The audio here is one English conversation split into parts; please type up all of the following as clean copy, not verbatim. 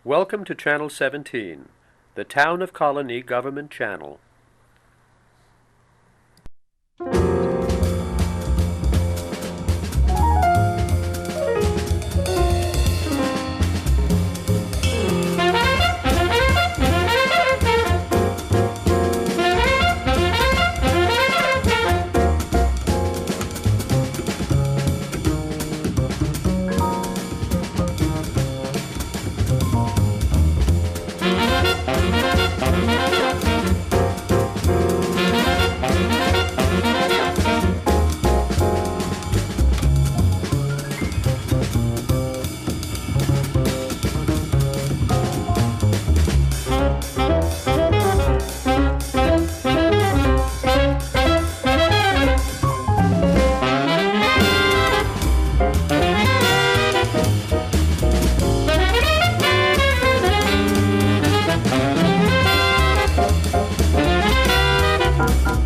Welcome to Channel 17, the Town of Colonie Government Channel.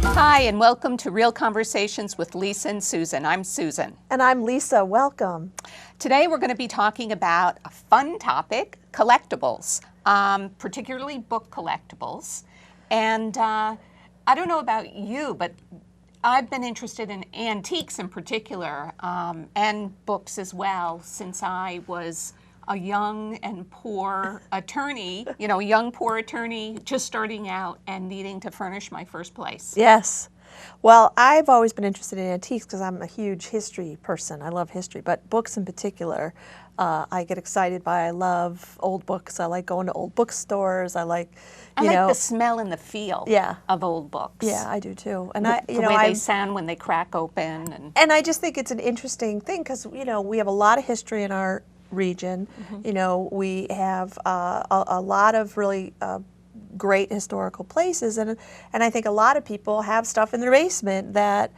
Hi, and welcome to Real Conversations with Lisa and Susan. I'm Susan. And I'm Lisa. Welcome. Today we're going to be talking about a fun topic, collectibles, particularly book collectibles. And I don't know about you, but I've been interested in antiques in particular, and books as well, since I was a young and poor attorney, a young poor attorney just starting out and needing to furnish my first place. Yes. Well, I've always been interested in antiques because I'm a huge history person. I love history, but books in particular, I get excited by. I love old books. I like going to old bookstores. I like the smell and the feel of old books. Yeah, I do too. And the way they sound when they crack open. And I just think it's an interesting thing because, we have a lot of history in our region. Mm-hmm. We have a lot of really great historical places, and I think a lot of people have stuff in their basement that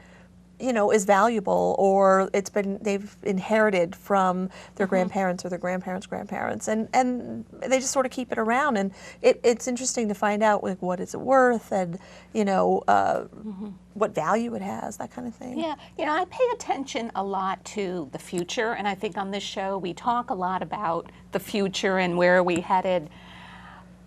is valuable, or they've inherited from their mm-hmm. grandparents or their grandparents, and they just sort of keep it around, and it's interesting to find out what it's worth, and mm-hmm. what value it has, that kind of thing. Yeah, I pay attention a lot to the future, and I think on this show we talk a lot about the future and where are we headed.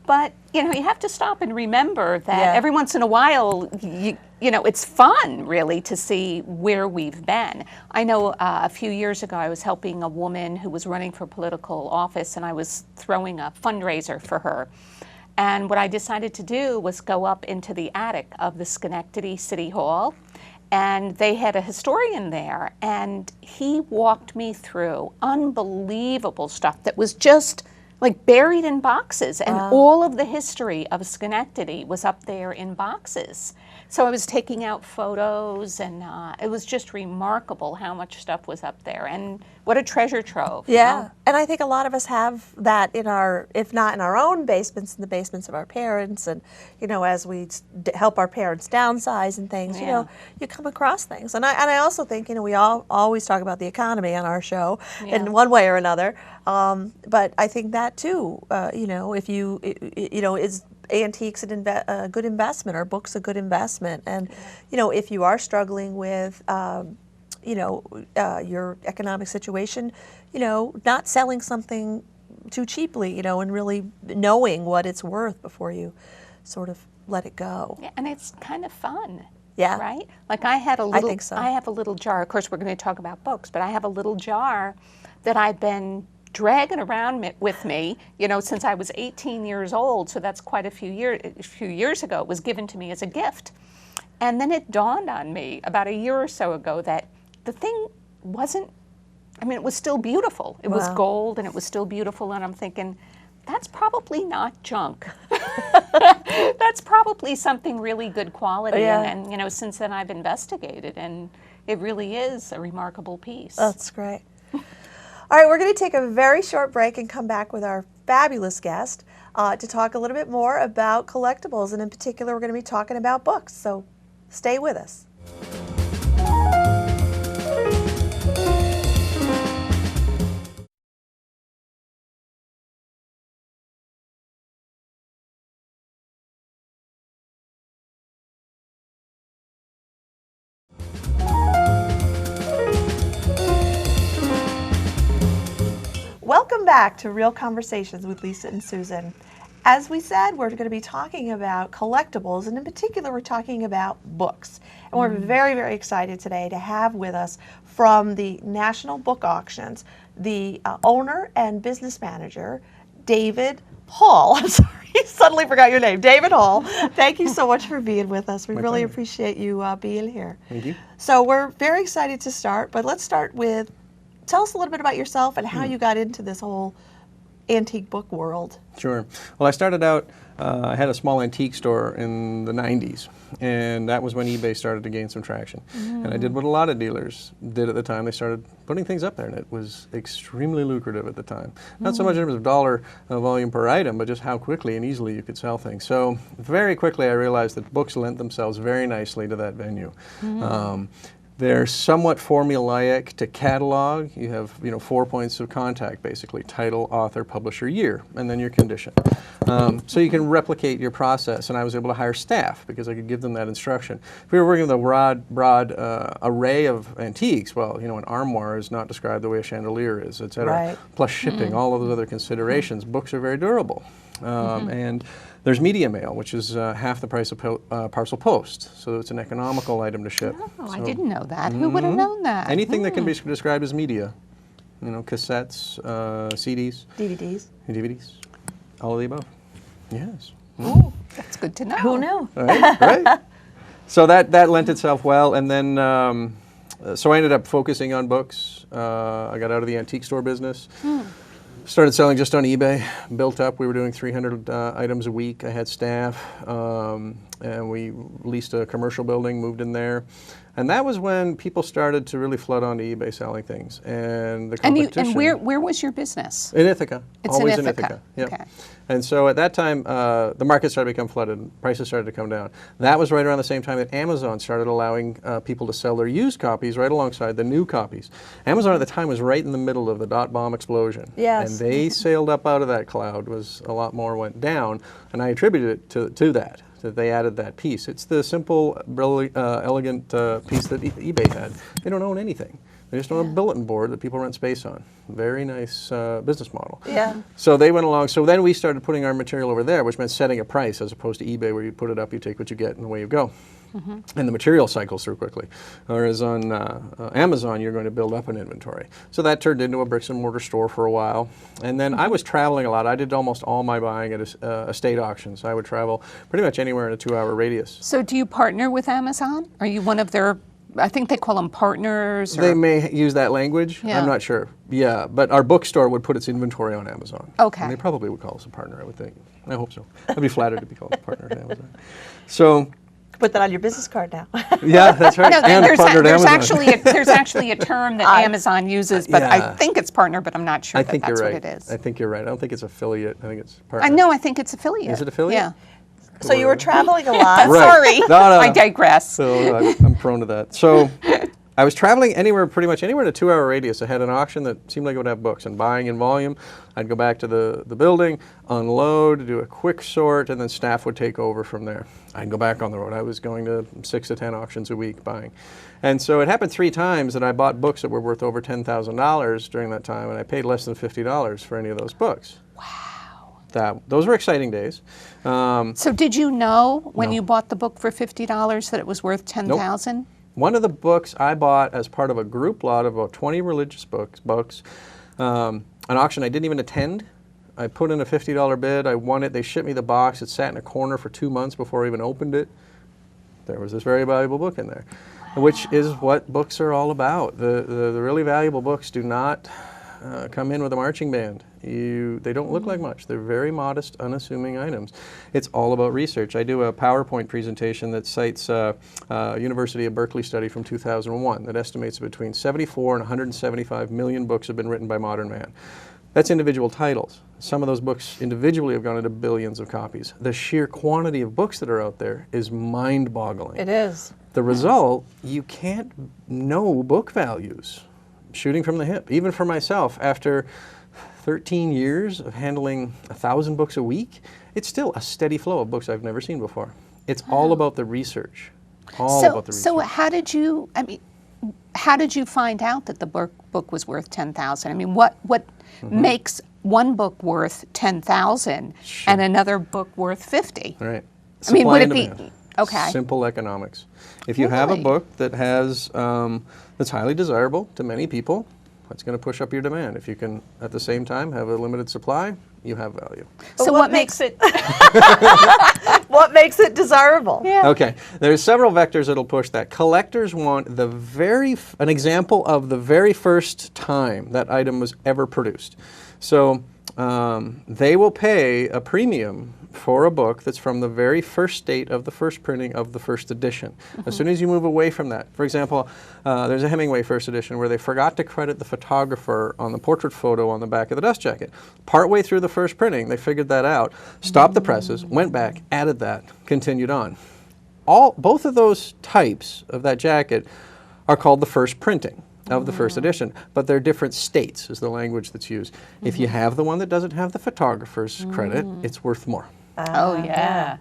But, you have to stop and remember that every once in a while, it's fun, really, to see where we've been. I know a few years ago I was helping a woman who was running for political office, and I was throwing a fundraiser for her. And what I decided to do was go up into the attic of the Schenectady City Hall, and they had a historian there, and he walked me through unbelievable stuff that was just buried in boxes, and all of the history of Schenectady was up there in boxes. So I was taking out photos, and it was just remarkable how much stuff was up there, and what a treasure trove. Yeah, and I think a lot of us have that in our, if not in our own basements, in the basements of our parents, and as we help our parents downsize and things, you come across things. And I also think, we all always talk about the economy on our show in one way or another, but I think that too, if you, is antiques a good investment, or books a good investment, and if you are struggling with your economic situation, not selling something too cheaply, and really knowing what it's worth before you sort of let it go. Yeah, and it's kind of fun. Yeah. Right? I had a little, I think so. I have a little jar. Of course, we're going to talk about books, but I have a little jar that I've been dragging around with me, since I was 18 years old. So that's quite a few years ago. It was given to me as a gift. And then it dawned on me about a year or so ago that the thing wasn't, it was still beautiful. It was gold, and it was still beautiful. And I'm thinking, that's probably not junk. That's probably something really good quality. Yeah. And since then I've investigated, and it really is a remarkable piece. That's great. All right, we're going to take a very short break and come back with our fabulous guest to talk a little bit more about collectibles, and in particular, we're going to be talking about books. So stay with us. Welcome back to Real Conversations with Lisa and Susan. As we said, we're going to be talking about collectibles, and in particular, we're talking about books. And we're very, very excited today to have with us from the National Book Auctions, the owner and business manager, David Hall. I'm sorry, suddenly forgot your name. David Hall. Thank you so much for being with us. We really appreciate you being here. Thank you. So we're very excited to start, but let's start with, tell us a little bit about yourself and how you got into this whole antique book world. Sure. Well, I started out, I had a small antique store in the 90s, and that was when eBay started to gain some traction. And I did what a lot of dealers did at the time. They started putting things up there, and it was extremely lucrative at the time. Not so much in terms of dollar volume per item, but just how quickly and easily you could sell things. So very quickly I realized that books lent themselves very nicely to that venue. They're somewhat formulaic to catalog. You have, 4 points of contact, basically: title, author, publisher, year, and then your condition. So you can replicate your process, and I was able to hire staff because I could give them that instruction. If we were working with a broad array of antiques, well, an armoire is not described the way a chandelier is, et cetera. Right. Plus shipping, all of those other considerations. Books are very durable. And there's media mail, which is half the price of parcel post, so it's an economical item to ship. Oh, So I didn't know that. Who would have known that? anything that can be described as media, cassettes, CDs, DVDs, all of the above. Yes. Oh, that's good to know. Who knew? Right. So that lent itself well, and then so I ended up focusing on books. I got out of the antique store business. Started selling just on eBay, built up. We were doing 300 items a week. I had staff, and we leased a commercial building, moved in there. And that was when people started to really flood onto eBay selling things. And the competition. And where was your business? In Ithaca. It's Always in Ithaca. Yep. Okay. And so at that time, the market started to become flooded. Prices started to come down. That was right around the same time that Amazon started allowing people to sell their used copies right alongside the new copies. Amazon at the time was right in the middle of the dot-bomb explosion. Yes. And they sailed up out of that cloud. Was a lot more went down. And I attributed it to that they added that piece. It's the simple, elegant piece that eBay had. They don't own anything. They just own a bulletin board that people rent space on. Very nice business model. Yeah. So they went along. So then we started putting our material over there, which meant setting a price as opposed to eBay, where you put it up, you take what you get, and away you go. And the material cycles through quickly. Whereas on Amazon, you're going to build up an inventory. So that turned into a bricks and mortar store for a while. And then I was traveling a lot. I did almost all my buying at estate auctions. I would travel pretty much anywhere in a 2-hour radius. So do you partner with Amazon? Are you one of their, I think they call them partners? Or? They may use that language. Yeah. I'm not sure. Yeah, but our bookstore would put its inventory on Amazon. Okay. And they probably would call us a partner, I would think. I hope so. I'd be flattered to be called a partner at Amazon. So, Put that on your business card now. yeah, that's right. No, And partnered there's Amazon. actually a term that Amazon uses, but I Yeah. think it's partner, but I'm not sure I that think that's you're right. what it is. I think you're right. I don't think it's affiliate. I think it's partner. I know, I think it's affiliate. Is it affiliate? Yeah. So you were traveling a lot. Right. Sorry, No, no, I no. digress. So I'm prone to that. So I was traveling pretty much anywhere in a 2-hour radius. I had an auction that seemed like it would have books, and buying in volume. I'd go back to the building, unload, do a quick sort, and then staff would take over from there. I'd go back on the road. I was going to 6 to 10 auctions a week buying. And so it happened 3 times that I bought books that were worth over $10,000 during that time, and I paid less than $50 for any of those books. Wow. Those were exciting days. So did you know when you bought the book for $50 that it was worth $10,000? One of the books I bought as part of a group lot of about 20 religious books, an auction I didn't even attend. I put in a $50 bid. I won it. They shipped me the box. It sat in a corner for 2 months before I even opened it. There was this very valuable book in there, which is what books are all about. The really valuable books do not come in with a marching band. They don't look like much. They're very modest, unassuming items. It's all about research. I do a PowerPoint presentation that cites University of Berkeley study from 2001 that estimates between 74 and 175 million books have been written by modern man. That's individual titles. Some of those books individually have gone into billions of copies. The sheer quantity of books that are out there is mind-boggling. It is. The result, you can't know book values. Shooting from the hip. Even for myself, after 13 years of handling 1,000 books a week, it's still a steady flow of books I've never seen before. It's all about the research. All about the research. So how did you, how did you find out that the book was worth 10,000? I mean, what makes one book worth 10,000 and another book worth 50? Right. I mean, would it Supply and be demand. okay? Simple economics. If you have a Really? book that has that's highly desirable to many people, that's going to push up your demand. If you can, at the same time, have a limited supply, you have value. But So what makes it what makes it desirable? Yeah. Okay, there's several vectors that'll push that. Collectors want an example of the very first time that item was ever produced. So they will pay a premium for a book that's from the very first date of the first printing of the first edition. As soon as you move away from that, for example, there's a Hemingway first edition where they forgot to credit the photographer on the portrait photo on the back of the dust jacket. Partway through the first printing, they figured that out, stopped the presses, went back, added that, continued on. Both of those types of that jacket are called the first printing of the first edition, but they're different states is the language that's used. If you have the one that doesn't have the photographer's credit, it's worth more. Oh yeah.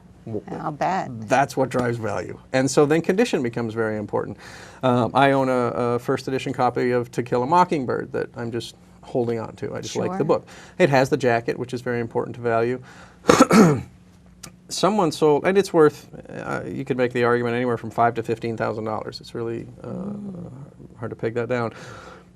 I'll bet. That's what drives value. And so then condition becomes very important. I own a first edition copy of To Kill a Mockingbird that I'm just holding on to. I just like the Sure. book. It has the jacket, which is very important to value. Someone sold, and it's worth, you could make the argument anywhere from $5,000 to $15,000. It's really hard to peg that down.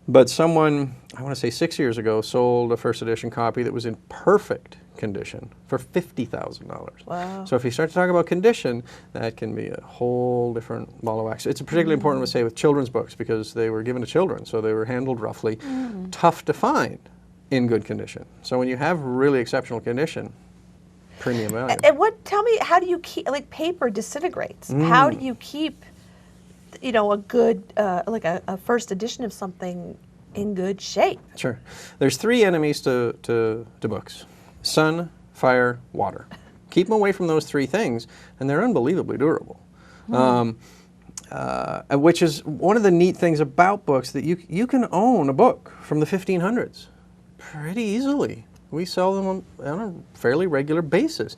But someone, I want to say 6 years ago, sold a first edition copy that was in perfect condition for $50,000. Wow. So if you start to talk about condition, that can be a whole different ball of wax. It's particularly important to say with children's books because they were given to children, so they were handled roughly. Tough to find in good condition. So when you have really exceptional condition, premium value. And tell me, how do you keep, like paper disintegrates. How do you keep, a good, like a first edition of something in good shape? Sure. There's three enemies to books. Sun, fire, water. Keep them away from those three things, and they're unbelievably durable. Which is one of the neat things about books, that you can own a book from the 1500s pretty easily. We sell them on a fairly regular basis.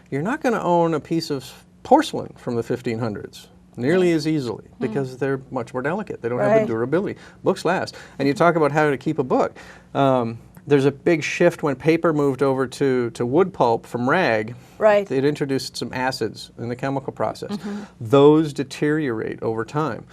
You're not going to own a piece of porcelain from the 1500s nearly as easily because they're much more delicate. They don't have the durability. Books last. And you talk about how to keep a book. There's a big shift when paper moved over to wood pulp from rag. Right. It introduced some acids in the chemical process. Those deteriorate over time.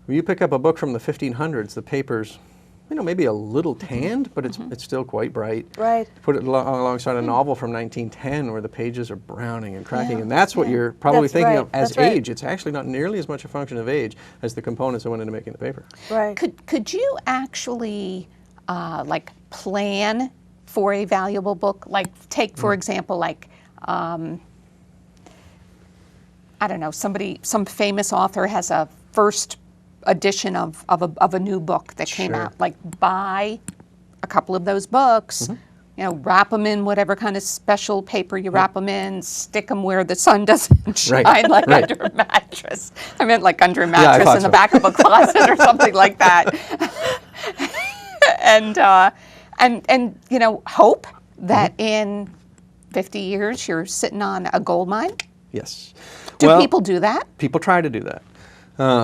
When you pick up a book from the 1500s, the paper's maybe a little tanned, but it's still quite bright. Right. Put it alongside a novel from 1910 where the pages are browning and cracking, and that's what you're probably That's thinking right. of as That's right. age. It's actually not nearly as much a function of age as the components that went into making the paper. Right. Could you actually like plan for a valuable book? Like take for example, like I don't know, some famous author has a first edition of a new book that came Sure. out. Like buy a couple of those books. Wrap them in whatever kind of special paper you wrap them in, stick them where the sun doesn't shine, Right, like right. under a mattress. I meant like under a I mattress thought in the so. back of a closet or something like that. and hope that in 50 years you're sitting on a gold mine. Yes. Do people do that? People try to do that.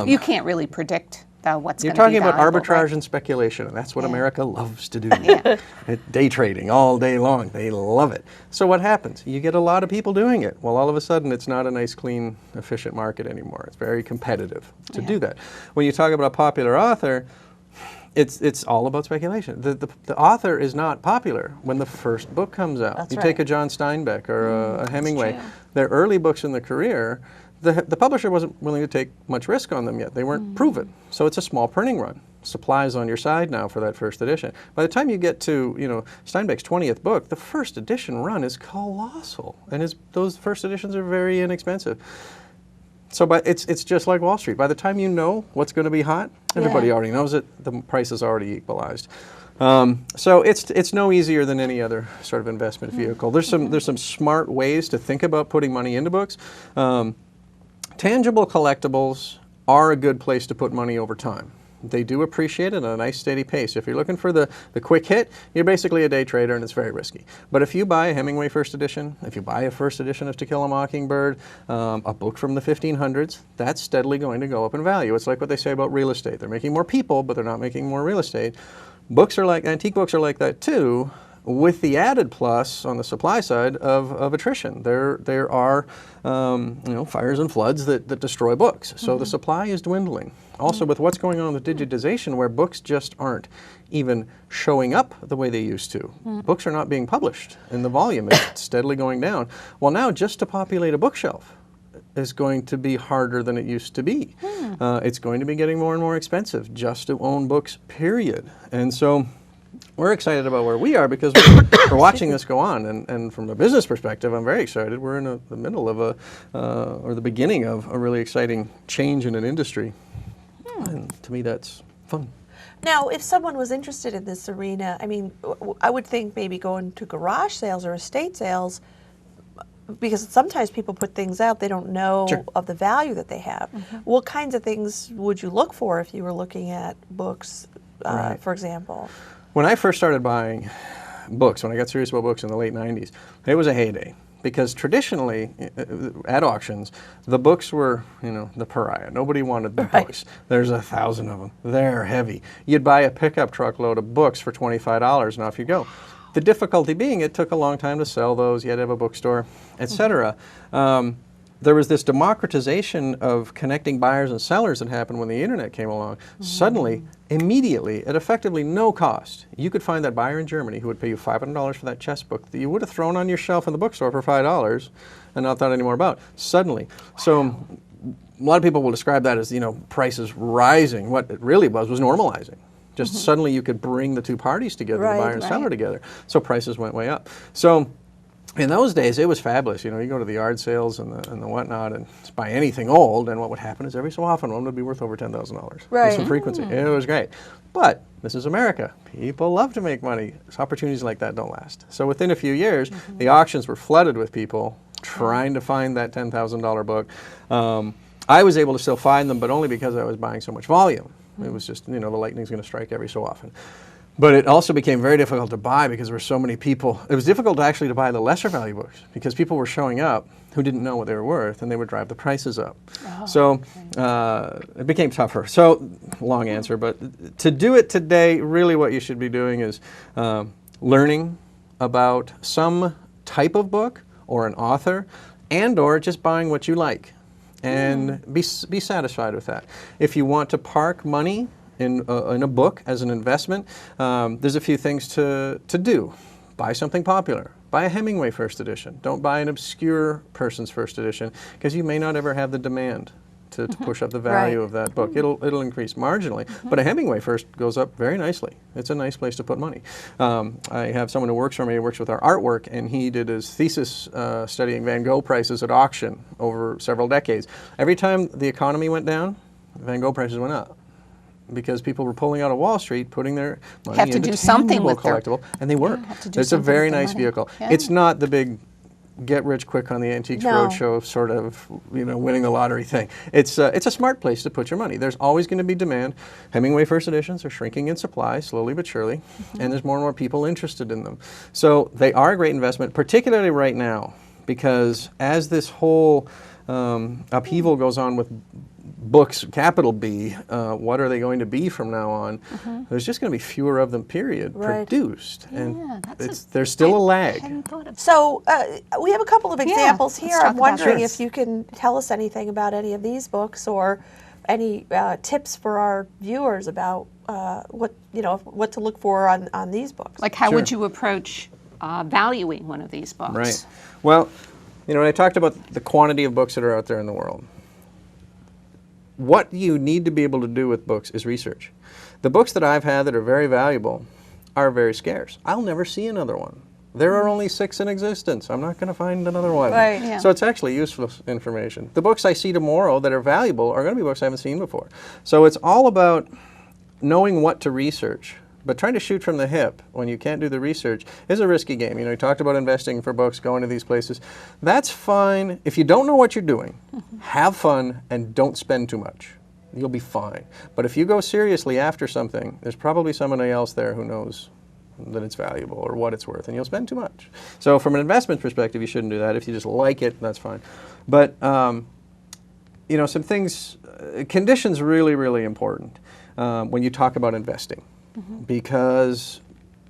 You can't really predict what's You're going to be talking about valuable, arbitrage right? and speculation, and that's what Yeah. America loves to do. Day trading all day long. They love it. So what happens? You get a lot of people doing it. Well, all of a sudden, it's not a nice, clean, efficient market anymore. It's very competitive to do that. When you talk about a popular author, it's all about speculation. The author is not popular when the first book comes out. That's you right. take a John Steinbeck or a Hemingway. true. Their early books in their career, the publisher wasn't willing to take much risk on them yet. They weren't proven. So it's a small printing run. Supply's on your side now for that first edition. By the time you get to Steinbeck's 20th book, the first edition run is colossal, and those first editions are very inexpensive. So it's just like Wall Street. By the time you know what's going to be hot, everybody already knows it. The price is already equalized. So it's no easier than any other sort of investment vehicle. There's some smart ways to think about putting money into books. Tangible collectibles are a good place to put money over time. They do appreciate it at a nice steady pace. If you're looking for the quick hit, you're basically a day trader and it's very risky. But if you buy a Hemingway first edition, if you buy a first edition of To Kill a Mockingbird, a book from the 1500s, that's steadily going to go up in value. It's like what they say about real estate. They're making more people, but they're not making more real estate. Antique books are like that too, with the added plus on the supply side of attrition. There are fires and floods that destroy books. So the supply is dwindling. Also with what's going on with digitization, where books just aren't even showing up the way they used to. Books are not being published and the volume is steadily going down. Well, now just to populate a bookshelf is going to be harder than it used to be. It's going to be getting more and more expensive just to own books, period. And so we're excited about where we are because we're watching this go on. And from a business perspective, I'm very excited. We're in the middle of or the beginning of a really exciting change in an industry. And to me, that's fun. Now, if someone was interested in this arena, I mean, I would think maybe going to garage sales or estate sales, because sometimes people put things out, they don't know of the value that they have. What kinds of things would you look for if you were looking at books, for example? When I first started buying books, when I got serious about books in the late 90s, it was a heyday. Because traditionally, at auctions, the books were, the pariah. Nobody wanted the books. There's 1,000 of them. They're heavy. You'd buy a pickup truck load of books for $25 and off you go. The difficulty being it took a long time to sell those. You had to have a bookstore, etc. There was this democratization of connecting buyers and sellers that happened when the internet came along. Suddenly, immediately, at effectively no cost, you could find that buyer in Germany who would pay you $500 for that chess book that you would have thrown on your shelf in the bookstore for $5 and not thought any more about. Suddenly. So a lot of people will describe that as, prices rising. What it really was normalizing. Just suddenly you could bring the two parties together, the buyer and seller together. So prices went way up. So in those days, it was fabulous. You go to the yard sales and the whatnot and buy anything old, and what would happen is every so often one would be worth over $10,000. Right. Some frequency. It was great. But this is America. People love to make money. Opportunities like that don't last. So within a few years, the auctions were flooded with people trying to find that $10,000 book. I was able to still find them, but only because I was buying so much volume. It was just, the lightning's going to strike every so often. But it also became very difficult to buy because there were so many people. It was difficult actually to buy the lesser value books because people were showing up who didn't know what they were worth, and they would drive the prices up. So it became tougher. So long answer, but to do it today, really what you should be doing is learning about some type of book or an author, and or just buying what you like. And be satisfied with that. If you want to park money in a book as an investment, there's a few things to do. Buy something popular. Buy a Hemingway first edition. Don't buy an obscure person's first edition, because you may not ever have the demand to push up the value of that book. It'll increase marginally, but a Hemingway first goes up very nicely. It's a nice place to put money. I have someone who works for me, who works with our artwork, and he did his thesis studying Van Gogh prices at auction over several decades. Every time the economy went down, Van Gogh prices went up, because people were pulling out of Wall Street, putting their money into tangible collectible, and they were. It's a very nice vehicle. It's not the big get rich quick on the Antiques Roadshow sort of, winning the lottery thing. It's a smart place to put your money. There's always going to be demand. Hemingway first editions are shrinking in supply, slowly but surely, and there's more and more people interested in them. So they are a great investment, particularly right now, because as this whole upheaval goes on with books, capital B, what are they going to be from now on? There's just going to be fewer of them, period, produced. And there's still a lag. So we have a couple of examples here. I'm wondering if you can tell us anything about any of these books, or any tips for our viewers about what to look for on these books. Like how would you approach valuing one of these books? Right. Well, when I talked about the quantity of books that are out there in the world, what you need to be able to do with books is research. The books that I've had that are very valuable are very scarce. I'll never see another one. There are only 6 in existence. I'm not going to find another one. So it's actually useful information. The books I see tomorrow that are valuable are going to be books I haven't seen before. So it's all about knowing what to research. But trying to shoot from the hip when you can't do the research is a risky game. You talked about investing for books, going to these places. That's fine. If you don't know what you're doing, have fun and don't spend too much. you'll be fine. But if you go seriously after something, there's probably somebody else there who knows that it's valuable or what it's worth, and you'll spend too much. So from an investment perspective, you shouldn't do that. If you just like it, that's fine. But you know, some things, conditions really, really important when you talk about investing, because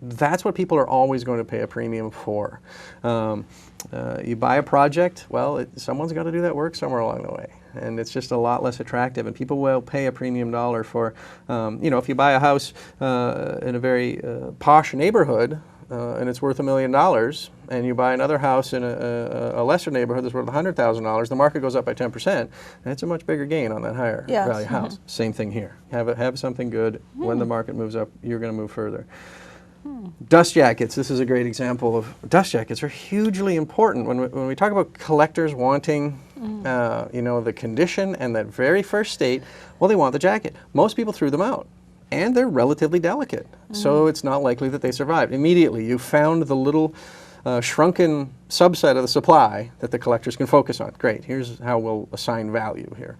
that's what people are always going to pay a premium for. You buy a project, well, someone's got to do that work somewhere along the way. And it's just a lot less attractive. And people will pay a premium dollar for, you know, if you buy a house in a very posh neighborhood and it's worth $1 million, and you buy another house in a lesser neighborhood that's worth $100,000, the market goes up by 10%, and it's a much bigger gain on that higher value house. Same thing here. Have something good. When the market moves up, you're going to move further. Dust jackets, this is a great example of dust jackets are hugely important when we talk about collectors wanting you know, the condition and that very first state. Well, they want the jacket. Most people threw them out, and they're relatively delicate, so it's not likely that they survived. Immediately you found the little shrunken subset of the supply that the collectors can focus on. Great, here's how we'll assign value here.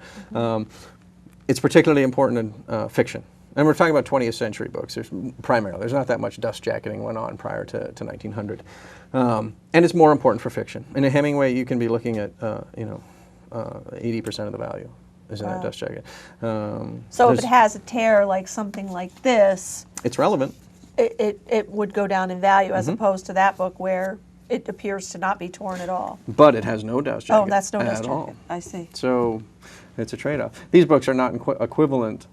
It's particularly important in fiction. And we're talking about 20th century books. There's not that much dust jacketing went on prior to 1900. And it's more important for fiction. In a Hemingway, you can be looking at, you know, 80% of the value is in that dust jacket. So if it has a tear like something like this, it's relevant. It would go down in value as opposed to that book where it appears to not be torn at all. But it has no dust jacket. Oh, that's no dust at jacket. all. I see. So it's a trade-off. These books are not equivalent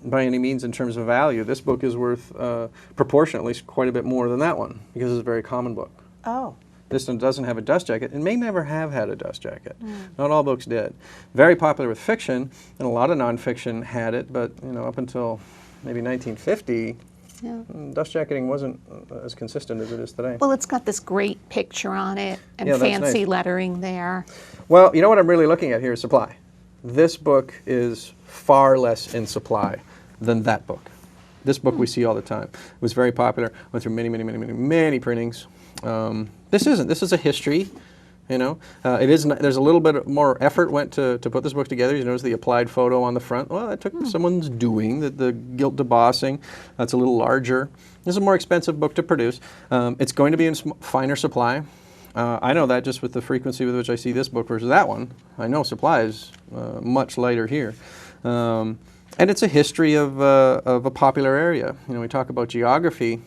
by any means in terms of value. This book is worth proportionately quite a bit more than that one because it's a very common book. Oh. This one doesn't have a dust jacket. It may never have had a dust jacket. Not all books did. Very popular with fiction, and a lot of nonfiction had it, but you know, up until maybe 1950, dust jacketing wasn't as consistent as it is today. Well, it's got this great picture on it and Yeah, that's fancy nice. lettering there. Well, you know what I'm really looking at here is supply. This book is far less in supply than that book. This book we see all the time. It was very popular, went through many printings. This isn't. This is a history, you know. It is. There's a little bit more effort went to put this book together. You notice the applied photo on the front. Well, that took someone's doing. The gilt debossing. That's a little larger. This is a more expensive book to produce. It's going to be in finer supply. I know that just with the frequency with which I see this book versus that one. I know supply is much lighter here. And it's a history of a popular area. You know, we talk about geography.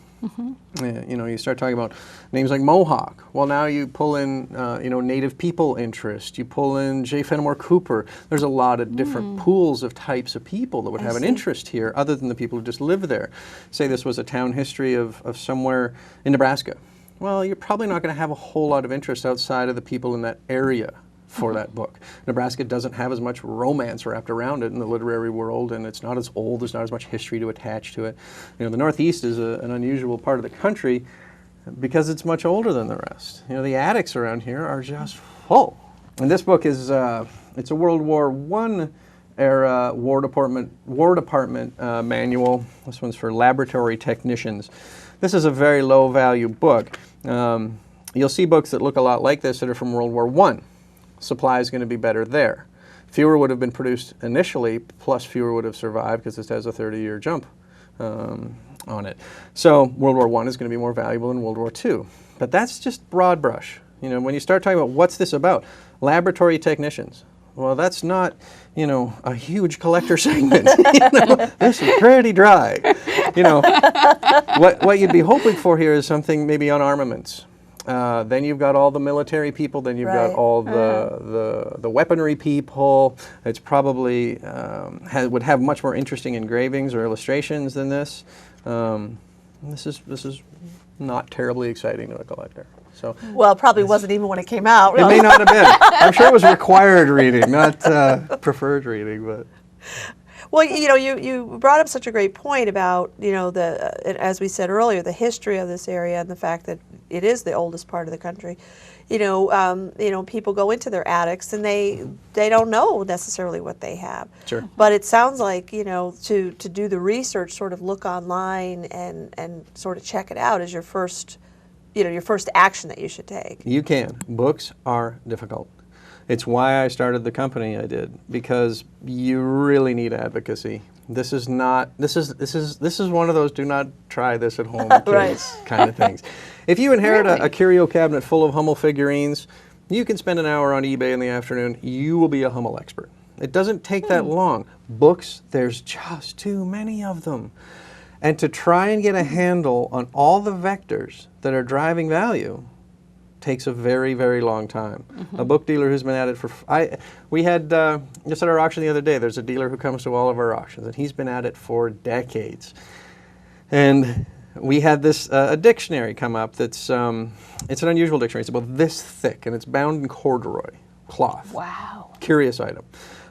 You know, you start talking about names like Mohawk. Well, now you pull in, you know, Native people interest. You pull in J. Fenimore Cooper. There's a lot of different pools of types of people that would have an interest here other than the people who just live there. Say this was a town history of somewhere in Nebraska. Well, you're probably not going to have a whole lot of interest outside of the people in that area for that book. Nebraska doesn't have as much romance wrapped around it in the literary world, and it's not as old, there's not as much history to attach to it. You know, the Northeast is an unusual part of the country because it's much older than the rest. You know, the attics around here are just full. And this book is, it's a World War I era War Department manual. This one's for laboratory technicians. This is a very low value book. You'll see books that look a lot like this that are from World War I. Supply is going to be better there. Fewer would have been produced initially, plus fewer would have survived because this has a 30-year jump on it. So World War I is going to be more valuable than World War II. But that's just broad brush. You know, when you start talking about what's this about, laboratory technicians. Well, that's not, you know, a huge collector segment. You know, this is pretty dry. You know, what you'd be hoping for here is something maybe on armaments. Then you've got all the military people. Then you've got all the weaponry people. It's probably would have much more interesting engravings or illustrations than this. This is not terribly exciting to a collector. So Well, it probably wasn't even when it came out. it may not have been. I'm sure it was required reading, not preferred reading, but. Well, you know, you brought up such a great point about, you know, as we said earlier, the history of this area and the fact that it is the oldest part of the country. You know, people go into their attics and they don't know necessarily what they have. Sure. But it sounds like, you know, to do the research, sort of look online and sort of check it out is your first, you know, your first action that you should take. You can. Books are difficult. It's why I started the company I did, because you really need advocacy. This is not. This is one of those do not try this at home kids Right. kind of things. If you inherit a curio cabinet full of Hummel figurines, you can spend an hour on eBay in the afternoon. You will be a Hummel expert. It doesn't take that long. Books, there's just too many of them. And to try and get a handle on all the vectors that are driving value takes a very, very long time. A book dealer who's been at it for, we had, just at our auction the other day, there's a dealer who comes to all of our auctions, and he's been at it for decades. And we had this, a dictionary come up that's, it's an unusual dictionary. It's about this thick, and it's bound in corduroy cloth. Wow. Curious item.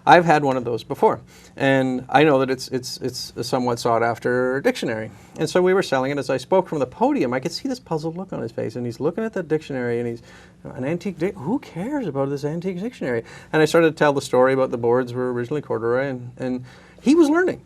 I've had one of those before, and I know that it's a somewhat sought after dictionary. And so we were selling it. As I spoke from the podium, I could see this puzzled look on his face, and he's looking at the dictionary, and he's an antique. Who cares about this antique dictionary? And I started to tell the story about the boards were originally corduroy, and he was learning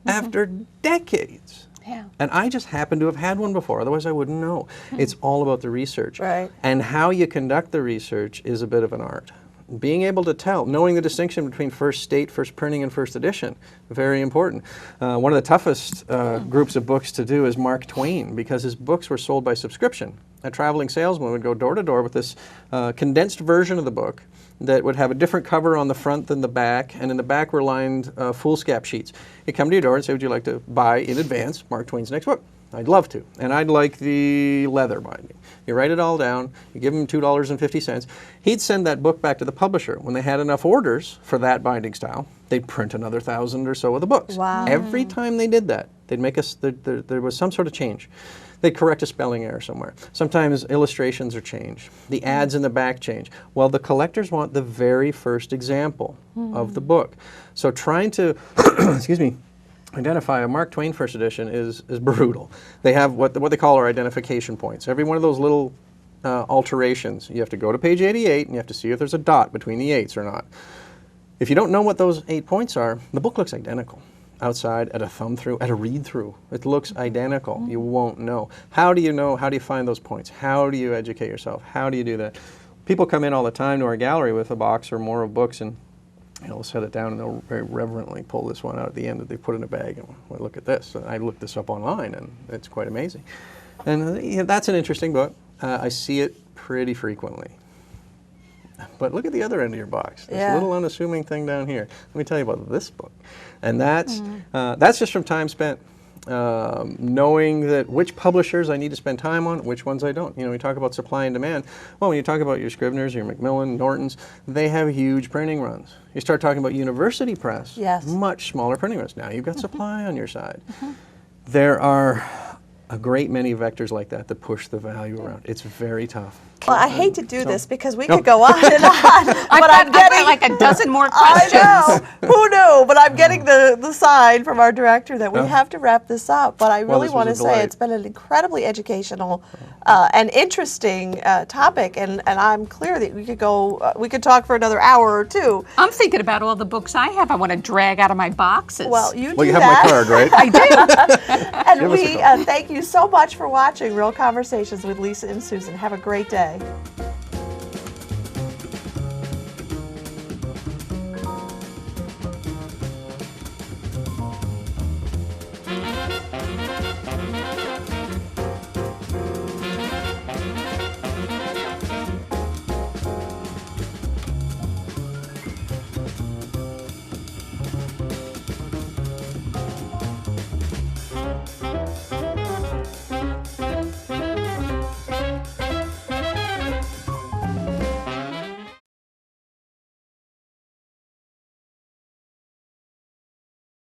after decades. Yeah. And I just happened to have had one before, otherwise I wouldn't know. It's all about the research. Right. And how you conduct the research is a bit of an art. Being able to tell, knowing the distinction between first state, first printing, and first edition, very important. One of the toughest groups of books to do is Mark Twain, because his books were sold by subscription. A traveling salesman would go door to door with this condensed version of the book that would have a different cover on the front than the back, and in the back were lined foolscap sheets. He'd come to your door and say, would you like to buy in advance Mark Twain's next book? I'd love to, and I'd like the leather binding. You write it all down, you give him $2.50. He'd send that book back to the publisher. When they had enough orders for that binding style, they'd print another 1,000 or so of the books. Wow. Every time they did that, they'd make us, there was some sort of change. They'd correct a spelling error somewhere. Sometimes illustrations are changed. The ads in the back change. Well, the collectors want the very first example of the book. So trying to, excuse me, identify a Mark Twain first edition is brutal. They have what they call our identification points. Every one of those little alterations, you have to go to page 88 and you have to see if there's a dot between the 8s or not. If you don't know what those 8 points are, the book looks identical. Outside, at a thumb through, at a read through. It looks identical. You won't know. How do you know? How do you find those points? How do you educate yourself? How do you do that? People come in all the time to our gallery with a box or more of books, and they'll set it down and they'll very reverently pull this one out at the end that they put in a bag and well, look at this. And I looked this up online and it's quite amazing. And that's an interesting book. I see it pretty frequently. But look at the other end of your box. This little unassuming thing down here. Let me tell you about this book. And that's just from time spent. Knowing that which publishers I need to spend time on, which ones I don't. You know, we talk about supply and demand. Well, when you talk about your Scribners, your Macmillan, Nortons, they have huge printing runs. You start talking about University Press, much smaller printing runs. Now you've got supply on your side. There are a great many vectors like that that push the value around. It's very tough. Well, I hate to do this because we could go on and on, but I've got like a dozen more questions. I know. Who knew? But I'm getting the sign from our director that we have to wrap this up. But I really want to say it's been an incredibly educational and interesting topic, and I'm clear that we could talk for another hour or two. I'm thinking about all the books I have I want to drag out of my boxes. Well, you have my card, right? I do. And we thank you so much for watching Real Conversations with Lisa and Susan. Have a great day.